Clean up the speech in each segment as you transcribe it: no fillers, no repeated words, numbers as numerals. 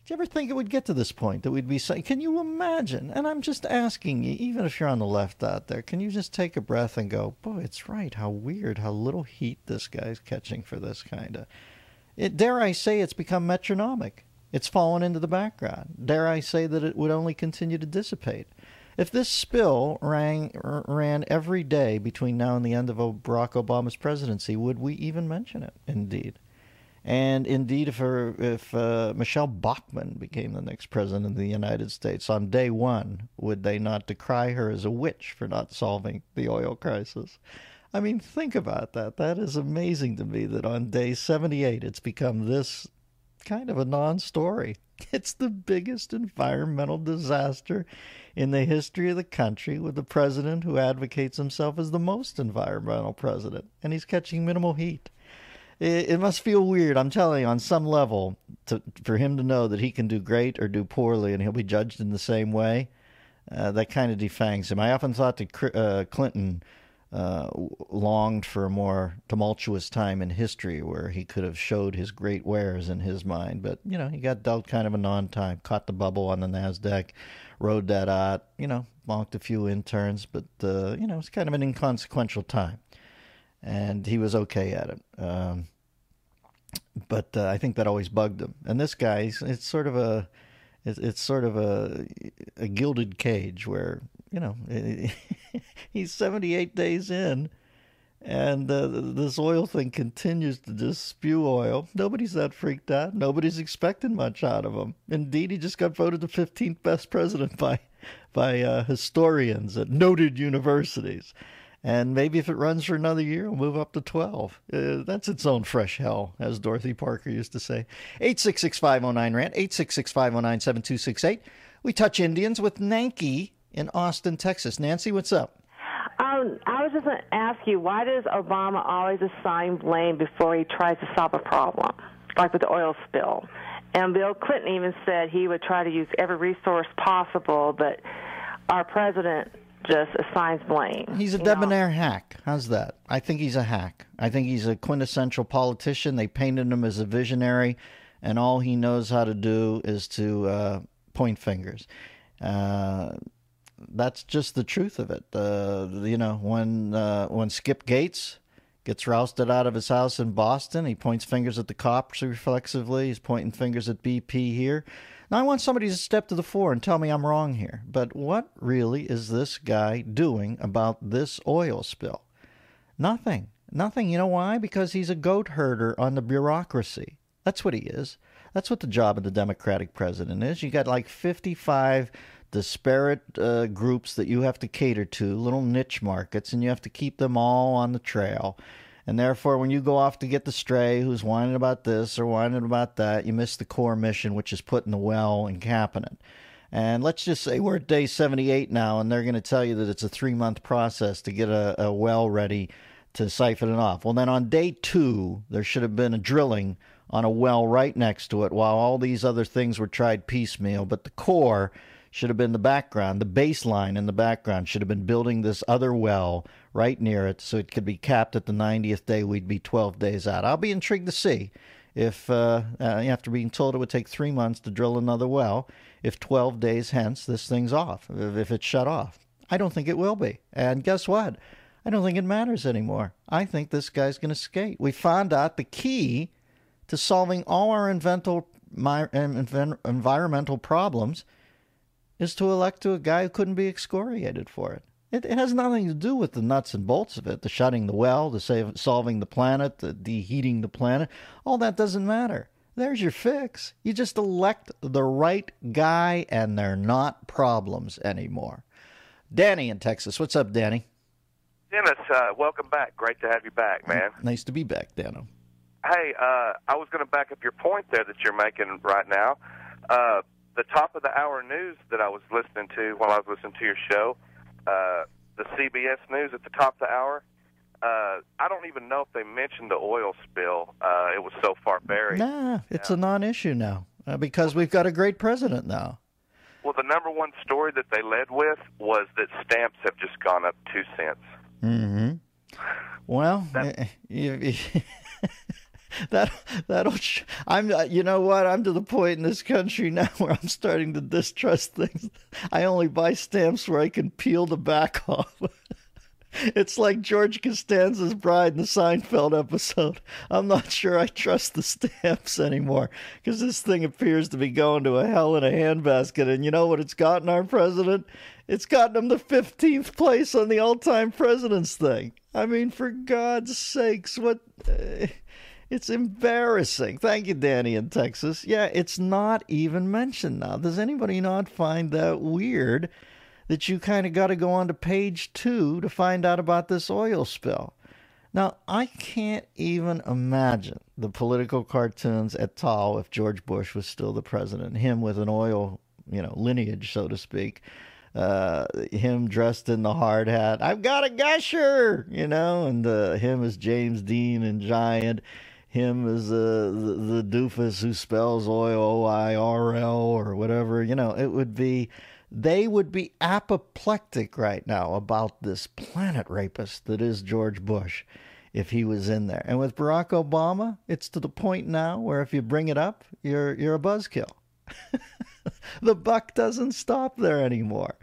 Do you ever think it would get to this point that we'd be saying, can you imagine? And I'm just asking you, even if you're on the left out there, can you just take a breath and go, boy, it's right, how weird, how little heat this guy's catching for this kind of... Dare I say it's become metronomic. It's fallen into the background. Dare I say that it would only continue to dissipate. If this spill ran every day between now and the end of Barack Obama's presidency, would we even mention it? Indeed. And indeed, if Michelle Bachmann became the next president of the United States on day one, would they not decry her as a witch for not solving the oil crisis? I mean, think about that. That is amazing to me that on day 78 it's become this kind of a non-story. It's the biggest environmental disaster in the history of the country, with the president who advocates himself as the most environmental president, and he's catching minimal heat. It must feel weird, I'm telling you, on some level, for him to know that he can do great or do poorly and he'll be judged in the same way. That kind of defangs him. I often thought that Clinton longed for a more tumultuous time in history where he could have showed his great wares in his mind. But, you know, he got dealt kind of a non-time, caught the bubble on the NASDAQ, rode that out, you know, bonked a few interns. But, you know, it's kind of an inconsequential time. And he was okay at it. But I think that always bugged him. And this guy, it's sort of a gilded cage where, you know, he's 78 days in, and this oil thing continues to just spew oil. Nobody's that freaked out. Nobody's expecting much out of him. Indeed, he just got voted the 15th best president by historians at noted universities. And maybe if it runs for another year, it'll move up to 12. That's its own fresh hell, as Dorothy Parker used to say. 866-509-RANT, 866-509-7268. We touch Indians with Nancy in Austin, Texas. Nancy, what's up? I was just going to ask you, why does Obama always assign blame before he tries to solve a problem, like with the oil spill? And Bill Clinton even said he would try to use every resource possible, but our president just assigns blame. He's a debonair hack. How's that? I think he's a hack. I think he's a quintessential politician. They painted him as a visionary, and all he knows how to do is to point fingers. That's just the truth of it. You know, when Skip Gates gets rousted out of his house in Boston, he points fingers at the cops reflexively. He's pointing fingers at BP here. Now, I want somebody to step to the fore and tell me I'm wrong here. But what really is this guy doing about this oil spill? Nothing. Nothing. You know why? Because he's a goat herder on the bureaucracy. That's what he is. That's what the job of the Democratic president is. You got like 55 disparate groups that you have to cater to, little niche markets, and you have to keep them all on the trail. And therefore, when you go off to get the stray who's whining about this or whining about that, you miss the core mission, which is putting the well and capping it. And let's just say we're at day 78 now, and they're going to tell you that it's a 3-month process to get a well ready to siphon it off. Well, then on day 2, there should have been a drilling on a well right next to it while all these other things were tried piecemeal. But the core should have been the background. The baseline in the background should have been building this other well right near it so it could be capped at the 90th day. We'd be 12 days out. I'll be intrigued to see if, after being told it would take 3 months to drill another well, if 12 days hence this thing's off, if it's shut off. I don't think it will be. And guess what? I don't think it matters anymore. I think this guy's going to skate. We found out the key to solving all our environmental problems is to elect to a guy who couldn't be excoriated for it. It has nothing to do with the nuts and bolts of it, the shutting the well, the solving the planet, the deheating the planet. All that doesn't matter. There's your fix. You just elect the right guy, and they're not problems anymore. Danny in Texas. What's up, Danny? Dennis, welcome back. Great to have you back, man. Nice to be back, Dano. Hey, I was going to back up your point there that you're making right now. The top of the hour news that I was listening to while I was listening to your show, the CBS News at the top of the hour, I don't even know if they mentioned the oil spill. It was so far buried. Nah, it's a non-issue now because we've got a great president now. Well, the number one story that they led with was that stamps have just gone up 2 cents. Mm-hmm. Well, that I'm you know what, I'm to the point in this country now where I'm starting to distrust things. I only buy stamps where I can peel the back off. It's like George Costanza's bride in the Seinfeld episode. I'm not sure I trust the stamps anymore because this thing appears to be going to a hell in a handbasket. And you know what it's gotten our president? It's gotten him the 15th place on the all-time presidents thing. I mean, for God's sakes, what... it's embarrassing. Thank you, Danny in Texas. Yeah, it's not even mentioned now. Does anybody not find that weird that you kind of got to go on to page 2 to find out about this oil spill? Now, I can't even imagine the political cartoons et al. If George Bush was still the president. Him with an oil, lineage, so to speak. Him dressed in the hard hat. I've got a gusher, and him as James Dean and Giant. Him as the doofus who spells oil O-I-R-L or whatever. It would be, they would be apoplectic right now about this planet rapist that is George Bush if he was in there. And with Barack Obama, it's to the point now where if you bring it up, you're a buzzkill. The buck doesn't stop there anymore.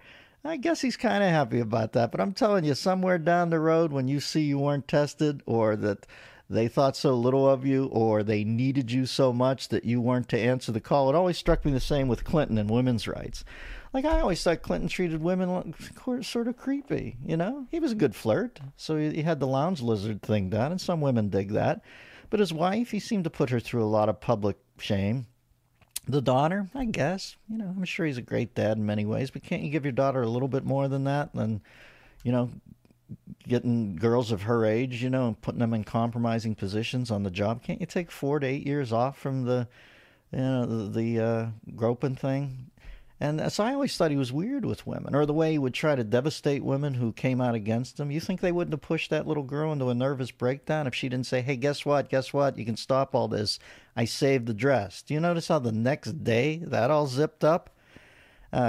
I guess he's kind of happy about that. But I'm telling you, somewhere down the road when you see you weren't tested or that they thought so little of you or they needed you so much that you weren't to answer the call. It always struck me the same with Clinton and women's rights. Like, I always thought Clinton treated women sort of creepy, He was a good flirt, so he had the lounge lizard thing done, and some women dig that. But his wife, he seemed to put her through a lot of public shame. The daughter, I guess, I'm sure he's a great dad in many ways, but can't you give your daughter a little bit more than that? And, getting girls of her age, and putting them in compromising positions on the job. Can't you take 4 to 8 years off from the groping thing? And so I always thought he was weird with women, or the way he would try to devastate women who came out against him. You think they wouldn't have pushed that little girl into a nervous breakdown if she didn't say, hey, guess what? You can stop all this. I saved the dress. Do you notice how the next day that all zipped up?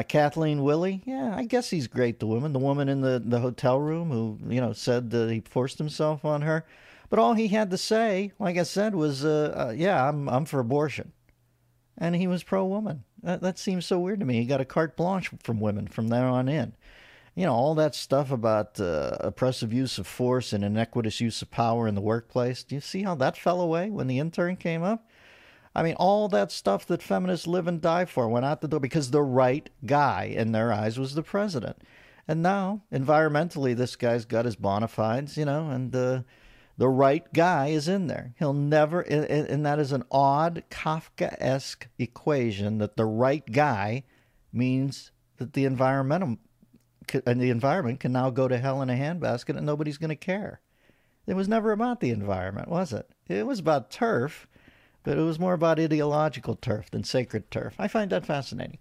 Kathleen Willey, yeah, I guess he's great to women. The woman in the hotel room who, said that he forced himself on her. But all he had to say, like I said, was, yeah, I'm for abortion. And he was pro-woman. That seems so weird to me. He got a carte blanche from women from there on in. All that stuff about oppressive use of force and inequitous use of power in the workplace. Do you see how that fell away when the intern came up? I mean, all that stuff that feminists live and die for went out the door because the right guy in their eyes was the president. And now, environmentally, this guy's got his bona fides, and the right guy is in there. He'll never, and that is an odd Kafkaesque equation that the right guy means that the environment can now go to hell in a handbasket and nobody's going to care. It was never about the environment, was it? It was about turf, but it was more about ideological turf than sacred turf. I find that fascinating.